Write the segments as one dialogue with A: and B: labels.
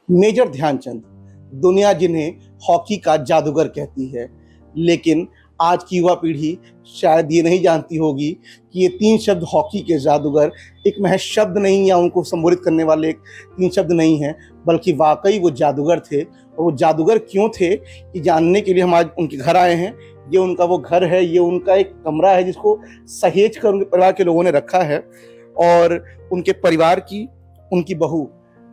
A: Major Dhyanchand, दुनिया जिन्हें hockey का जादूगर कहती है, लेकिन आज की युवा पीढ़ी शायद ये नहीं जानती होगी कि ये तीन शब्द हॉकी के जादूगर एक महज शब्द नहीं या उनको संबोधित करने वाले एक तीन शब्द नहीं हैं, बल्कि वाकई वो जादूगर थे। और वो जादूगर क्यों थे कि जानने के लिए हम आज उनके घर आए हैं। ये उनका वो घर है, ये उनका एक कमरा है जिसको सहेज कर उनके परिवार के लोगों ने रखा है। और उनके परिवार की, उनकी बहू,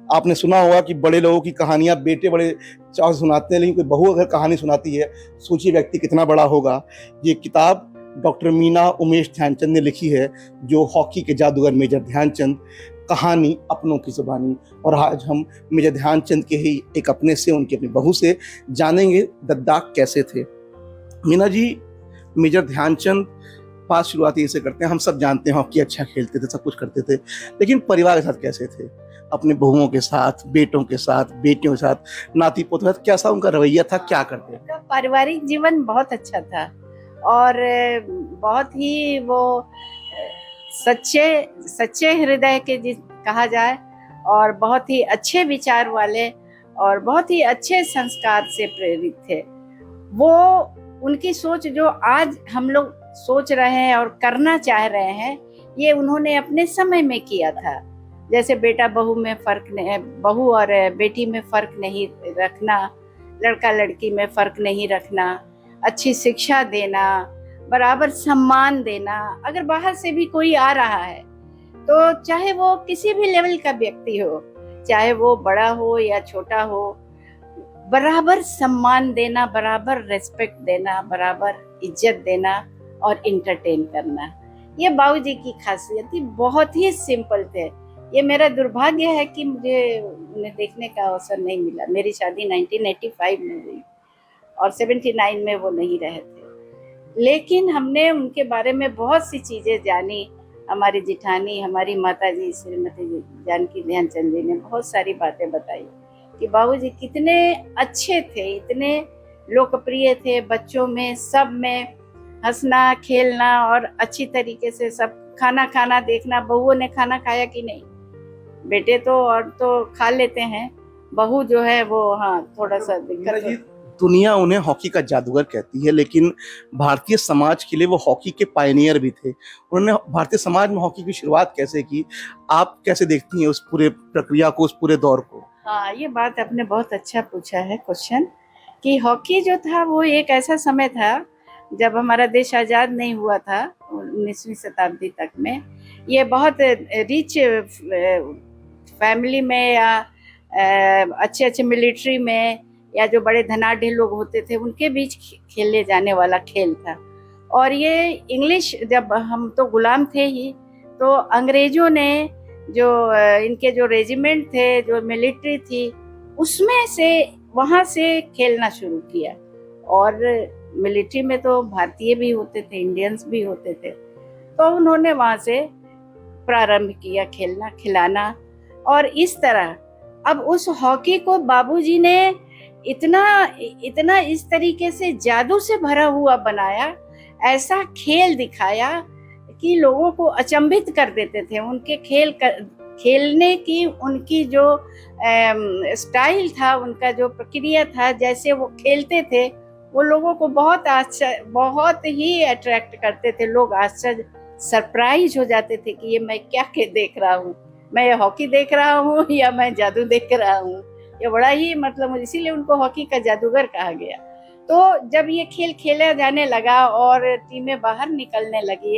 A: आपने सुना होगा कि बड़े लोगों की कहानियां बेटे बड़े चाव से सुनाते हैं, लेकिन कोई बहू अगर कहानी सुनाती है, सोचिए व्यक्ति कितना बड़ा होगा। ये किताब डॉक्टर मीना उमेश ध्यानचंद ने लिखी है, जो हॉकी के जादूगर मेजर ध्यानचंद, कहानी अपनों की जुबानी। और आज हम मेजर ध्यानचंद के ही एक अपने से, उनकी अपनी बहू से जानेंगे लद्दाख कैसे थे। मीना जी, मेजर ध्यानचंद, बात शुरुआत ऐसे करते हैं। हम सब जानते हैं हॉकी अच्छा खेलते थे, सब कुछ करते थे, लेकिन परिवार के साथ कैसे थे? अपने बहुओं के साथ, बेटों के साथ, बेटियों के साथ, नाती पोतों के साथ कैसा उनका रवैया था, क्या करते थे?
B: पारिवारिक जीवन बहुत अच्छा था और बहुत ही वो सच्चे सच्चे हृदय के कहा जाए, और बहुत ही अच्छे विचार वाले और बहुत ही अच्छे संस्कार से प्रेरित थे। वो उनकी सोच जो आज हम लोग सोच रहे हैं और करना चाह रहे हैं, ये उन्होंने अपने समय में किया था। जैसे बेटा बहू में फर्क नहीं, बहू और बेटी में फर्क नहीं रखना, लड़का लड़की में फर्क नहीं रखना, अच्छी शिक्षा देना, बराबर सम्मान देना। अगर बाहर से भी कोई आ रहा है तो चाहे वो किसी भी लेवल का व्यक्ति हो, चाहे वो बड़ा हो या छोटा हो, बराबर सम्मान देना, बराबर रिस्पेक्ट देना, बराबर इज्जत देना और इंटरटेन करना। ये बाबूजी की खासियत थी। बहुत ही सिंपल थे। ये मेरा दुर्भाग्य है कि मुझे उन्हें देखने का अवसर नहीं मिला। मेरी शादी 1985 में हुई और 79 में वो नहीं रहे थे, लेकिन हमने उनके बारे में बहुत सी चीज़ें जानी। हमारी जिठानी, हमारी माताजी श्रीमती जानकी ध्यानचंद जी ने बहुत सारी बातें बताई कि बाबूजी कितने अच्छे थे, इतने लोकप्रिय थे, बच्चों में सब में हंसना खेलना और अच्छी तरीके से सब खाना देखना। बहुओं ने खाना खाया कि नहीं? बेटे तो और तो खा लेते हैं, बहू जो है वो हाँ थोड़ा सा दिक्कत।
A: दुनिया उन्हें हॉकी का जादूगर कहती है, लेकिन भारतीय समाज के लिए वो हॉकी के पायनियर भी थे। उन्होंने भारतीय समाज में हॉकी की शुरुआत कैसे की? आप कैसे देखती हैं उस पूरे प्रक्रिया को, उस पूरे दौर को?
B: हाँ, ये बात आपने बहुत अच्छा पूछा है क्वेश्चन, कि हॉकी जो था वो एक ऐसा समय था जब हमारा देश आज़ाद नहीं हुआ था 19वीं शताब्दी तक में। ये बहुत रिच फैमिली में या अच्छे मिलिट्री में या जो बड़े धनाढ़ लोग होते थे उनके बीच खेले जाने वाला खेल था। और ये इंग्लिश, जब हम तो गुलाम थे ही, तो अंग्रेजों ने जो इनके जो रेजिमेंट थे, जो मिलिट्री थी, उसमें से वहाँ से खेलना शुरू किया। और मिलिट्री में तो भारतीय भी होते थे, इंडियंस भी होते थे, तो उन्होंने वहाँ से प्रारंभ किया खेलना खिलाना। और इस तरह अब उस हॉकी को बाबूजी ने इतना इस तरीके से जादू से भरा हुआ बनाया, ऐसा खेल दिखाया कि लोगों को अचंभित कर देते थे। उनके खेलने की, उनकी जो स्टाइल था, उनका जो प्रक्रिया था, जैसे वो खेलते थे, वो लोगों को बहुत ही अट्रैक्ट करते थे। लोग आश्चर्य, सरप्राइज हो जाते थे कि ये मैं क्या देख रहा हूँ, मैं ये हॉकी देख रहा हूँ या मैं जादू देख रहा हूँ। ये बड़ा ही मतलब, इसीलिए उनको हॉकी का जादूगर कहा गया। तो जब ये खेल खेला जाने लगा और टीमें बाहर निकलने लगी,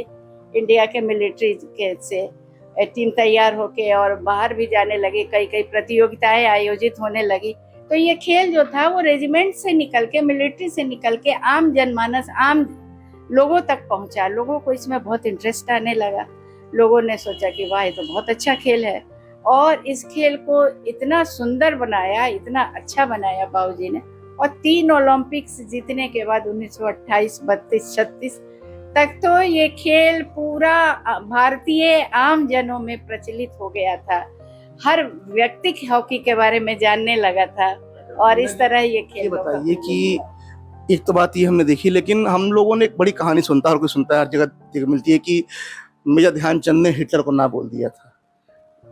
B: इंडिया के मिलिट्री के से टीम तैयार होके और बाहर भी जाने लगी, कई प्रतियोगिताएं आयोजित होने लगी, तो ये खेल जो था वो रेजिमेंट से निकल के, मिलिट्री से निकल के आम जनमानस, आम लोगों तक पहुंचा। लोगों को इसमें बहुत इंटरेस्ट आने लगा। लोगों ने सोचा कि वाह, ये तो बहुत अच्छा खेल है। और इस खेल को इतना सुंदर बनाया, इतना अच्छा बनाया बाबूजी ने। और 3 ओलंपिक्स जीतने के बाद 1928, 32, 36 तक तो ये खेल पूरा भारतीय आम जनों में प्रचलित हो गया था। हर व्यक्ति हॉकी के बारे में जानने लगा था और इस तरह ये खेल।
A: बताइए कि एक तो बात ये हमने देखी, लेकिन हम लोगों ने एक बड़ी कहानी सुनता है, हर कोई सुनता है, हर जगह मिलती है कि मेजर ध्यानचंद ने हिटलर को ना बोल दिया था।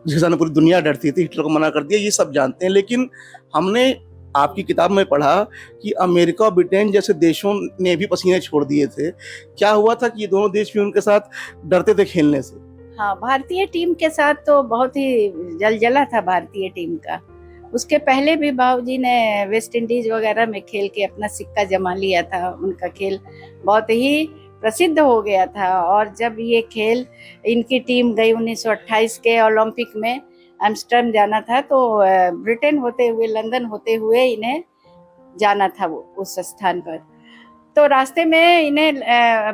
A: जिसके सामने पूरी दुनिया डरती थी, हिटलर को मना कर दिया, ये सब जानते हैं। लेकिन हमने आपकी किताब में पढ़ा कि अमेरिका और ब्रिटेन जैसे देशों ने भी पसीने छोड़ दिए थे। क्या हुआ था कि ये दोनों देश भी उनके साथ डरते थे खेलने से?
B: हाँ, भारतीय टीम के साथ तो बहुत ही जलजला था भारतीय टीम का। उसके पहले भी बाबूजी ने वेस्ट इंडीज वगैरह में खेल के अपना सिक्का जमा लिया था। उनका खेल बहुत ही प्रसिद्ध हो गया था। और जब ये खेल इनकी टीम गई 1928 के ओलंपिक में एम्स्टर्डम जाना था, तो ब्रिटेन होते हुए, लंदन होते हुए इन्हें जाना था वो उस स्थान पर। तो रास्ते में इन्हें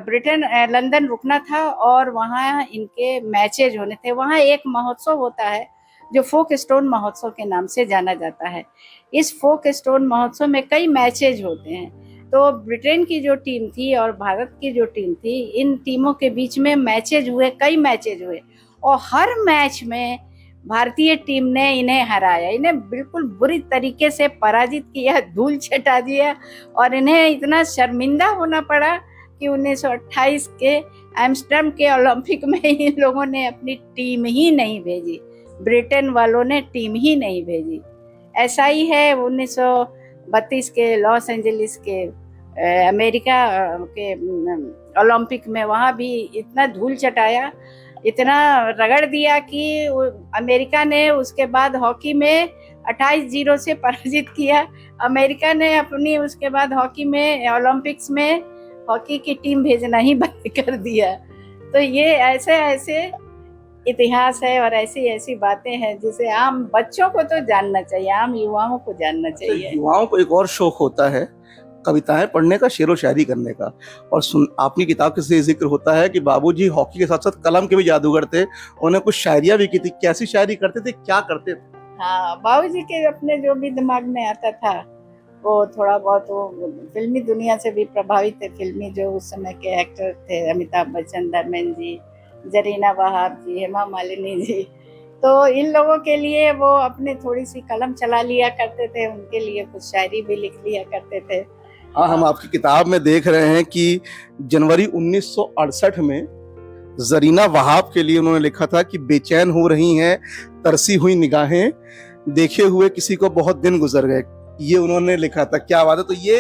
B: ब्रिटेन लंदन रुकना था और वहाँ इनके मैचेज होने थे। वहाँ एक महोत्सव होता है जो फोक स्टोन महोत्सव के नाम से जाना जाता है। इस फोक स्टोन महोत्सव में कई मैचेज होते हैं। तो ब्रिटेन की जो टीम थी और भारत की जो टीम थी, इन टीमों के बीच में मैचेज हुए, कई मैचेज हुए, और हर मैच में भारतीय टीम ने इन्हें हराया। इन्हें बिल्कुल बुरी तरीके से पराजित किया, धूल चटा दिया, और इन्हें इतना शर्मिंदा होना पड़ा कि 1928 के एम्स्टर्डम के ओलंपिक में इन लोगों ने अपनी टीम ही नहीं भेजी। ब्रिटेन वालों ने टीम ही नहीं भेजी। ऐसा ही है 1932 के लॉस एंजलिस के अमेरिका के ओलंपिक में, वहाँ भी इतना धूल चटाया, इतना रगड़ दिया कि अमेरिका ने उसके बाद हॉकी में 28-0 से पराजित किया। अमेरिका ने अपनी उसके बाद हॉकी में, ओलंपिक्स में हॉकी की टीम भेजना ही बंद कर दिया। तो ये ऐसे ऐसे इतिहास है और ऐसी ऐसी बातें हैं जिसे आम बच्चों को तो जानना चाहिए, आम युवाओं को जानना चाहिए।
A: युवाओं को एक और शौक होता है कविताएं पढ़ने का, शेरो शायरी करने का। और आपकी किताब के से जिक्र होता है कि बाबूजी हॉकी के साथ साथ कलम के भी जादूगर थे, उन्हें कुछ शायरियां भी की थी। कैसी शायरी करते थे, क्या करते थे?
B: हाँ, बाबूजी के अपने जो भी दिमाग में आता था वो थोड़ा बहुत, वो फिल्मी दुनिया से भी प्रभावित थे। फिल्मी जो उस समय के एक्टर थे, अमिताभ बच्चन, धर्मेंद्र जी, जरीना वहाब जी, हेमा मालिनी जी, तो इन लोगों के लिए वो अपने थोड़ी सी कलम चला लिया करते थे, उनके लिए कुछ शायरी भी लिख लिया करते थे।
A: हाँ, हम आपकी किताब में देख रहे हैं कि जनवरी 1968 में जरीना वहाब के लिए उन्होंने लिखा था कि बेचैन हो रही हैं तरसी हुई निगाहें, देखे हुए किसी को बहुत दिन गुजर गए। ये उन्होंने लिखा था। क्या बात है। तो ये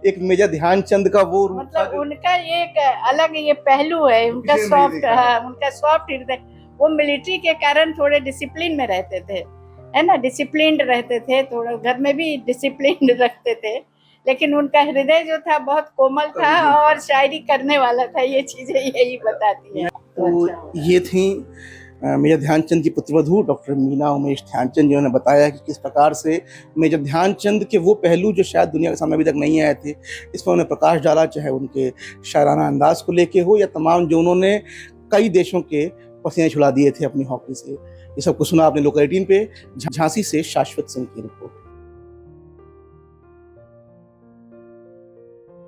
A: एक मेजर ध्यानचंद का वो रूप था,
B: मतलब उनका एक अलग ये पहलू है, उनका सॉफ्ट, हाँ, उनका सॉफ्ट हृदय। वो मिलिट्री के कारण थोड़े डिसिप्लिन में रहते थे, है ना, डिसिप्लिन्ड रहते थे, थोड़ा घर में भी डिसिप्लिन रखते थे, लेकिन उनका हृदय जो था बहुत कोमल था और शायरी करने वाला था। ये चीजें यही बताती हैं।
A: तो ये थी मेजर ध्यानचंद की पुत्रवधू डॉक्टर मीना उमेश ध्यानचंद, जिन्होंने बताया कि किस प्रकार से मेजर ध्यानचंद के वो पहलू जो शायद दुनिया के सामने अभी तक नहीं आए थे, इसमें उन्होंने प्रकाश डाला, चाहे उनके शायराना अंदाज को लेके हो या तमाम जो उन्होंने कई देशों के पसीने छुड़ा दिए थे अपनी हॉकी से। ये सब कुछ सुना आपने लोकल 18 पे। झांसी से शाश्वत सिंह की रिपोर्ट।